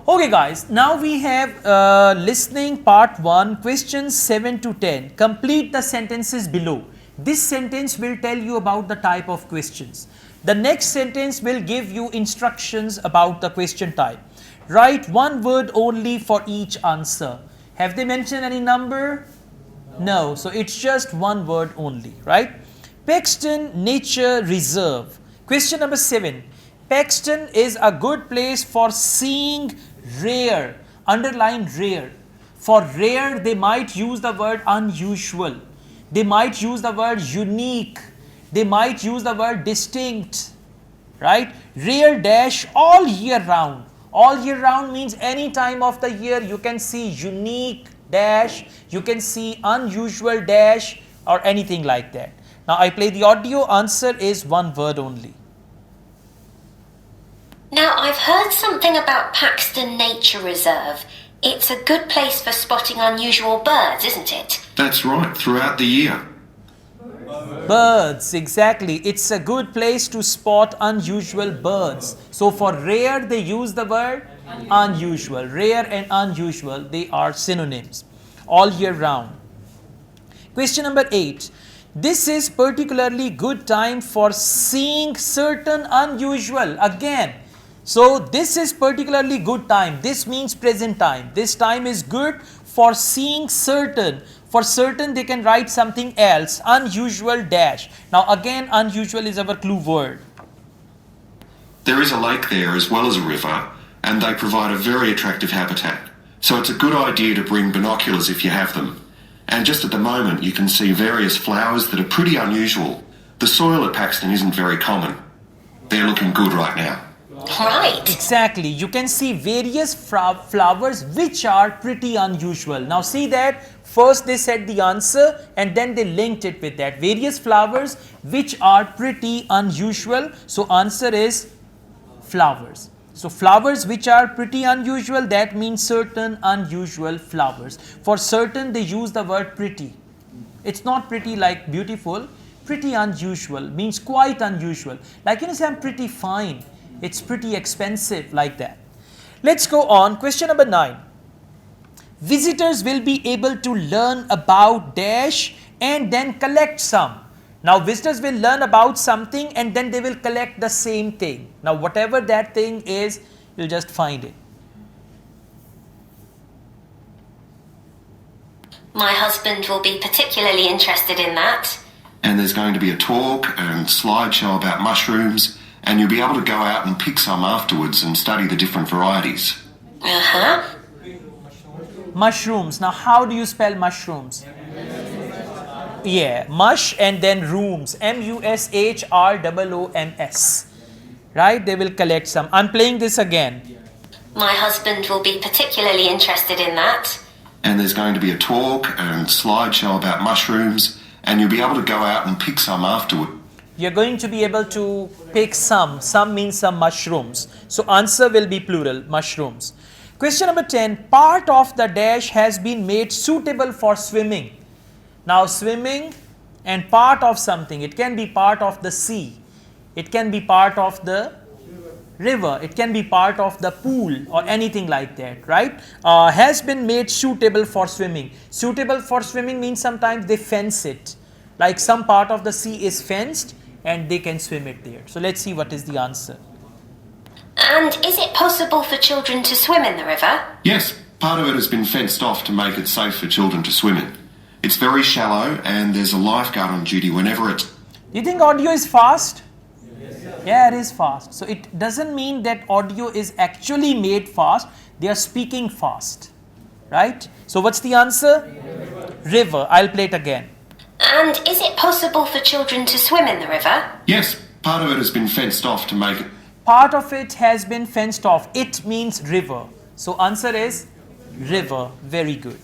Okay guys, now we have listening part 1, questions 7 to 10. Complete the sentences below. This sentence will tell you about the type of questions. The next sentence will give you instructions about the question type. Write one word only for each answer. Have they mentioned any number? No, so it's just one word only, right? Paxton Nature Reserve. Question number 7. Paxton is a good place for seeing rare. Underline rare. For rare, they might use the word unusual. They might use the word unique. They might use the word distinct, right? Rare dash all year round. All year round means any time of the year you can see unique dash, you can see unusual dash or anything like that. Now I play the audio. Answer is one word only. Now, I've heard something about Paxton Nature Reserve. It's a good place for spotting unusual birds, isn't it? That's right, throughout the year. Birds, exactly. It's a good place to spot unusual birds. So for rare, they use the word unusual. Rare and unusual, they are synonyms all year round. Question number 8. This is particularly good time for seeing certain unusual. Again, so this is particularly good time. This means present time. This time is good for seeing certain. For certain, they can write something else. Unusual dash. Now again, unusual is our clue word. There is a lake there as well as a river, and they provide a very attractive habitat. So it's a good idea to bring binoculars if you have them. And just at the moment, you can see various flowers that are pretty unusual. The soil at Paxton isn't very common. They're looking good right now. Right. Exactly. You can see various flowers which are pretty unusual. Now see that first they said the answer and then they linked it with that. Various flowers which are pretty unusual. So answer is flowers. So flowers which are pretty unusual, that means certain unusual flowers. For certain, they use the word pretty. It's not pretty like beautiful. Pretty unusual means quite unusual. Like say I'm pretty fine. It's pretty expensive, like that. Let's go on. Question number 9. Visitors will be able to learn about dash and then collect some. Now visitors will learn about something and then they will collect the same thing. Now whatever that thing is, you'll just find it. My husband will be particularly interested in that. And there's going to be a talk and slideshow about mushrooms, and you'll be able to go out and pick some afterwards and study the different varieties. Uh-huh. Mushrooms. Now how do you spell mushrooms? Yeah, mush and then rooms. M-U-S-H-R-O-O-M-S. Right? They will collect some. I'm playing this again. My husband will be particularly interested in that. And there's going to be a talk and slideshow about mushrooms, and you'll be able to go out and pick some afterward. You're going to be able to pick some. Some means some mushrooms. So answer will be plural, mushrooms. Question number 10. Part of the dash has been made suitable for swimming. Now swimming and part of something. It can be part of the sea. It can be part of the river. It can be part of the pool or anything like that, right? Has been made suitable for swimming. Suitable for swimming means sometimes they fence it. Like some part of the sea is fenced and they can swim it there. So let's see what is the answer. And is it possible for children to swim in the river? Yes, part of it has been fenced off to make it safe for children to swim in. It's very shallow and there's a lifeguard on duty whenever it's... Do you think audio is fast? Yeah, it is fast. So it doesn't mean that audio is actually made fast. They are speaking fast, right? So what's the answer? River. I'll play it again. And is it possible for children to swim in the river? Yes, part of it has been fenced off to make it... Part of it has been fenced off. It means river. So answer is river. Very good.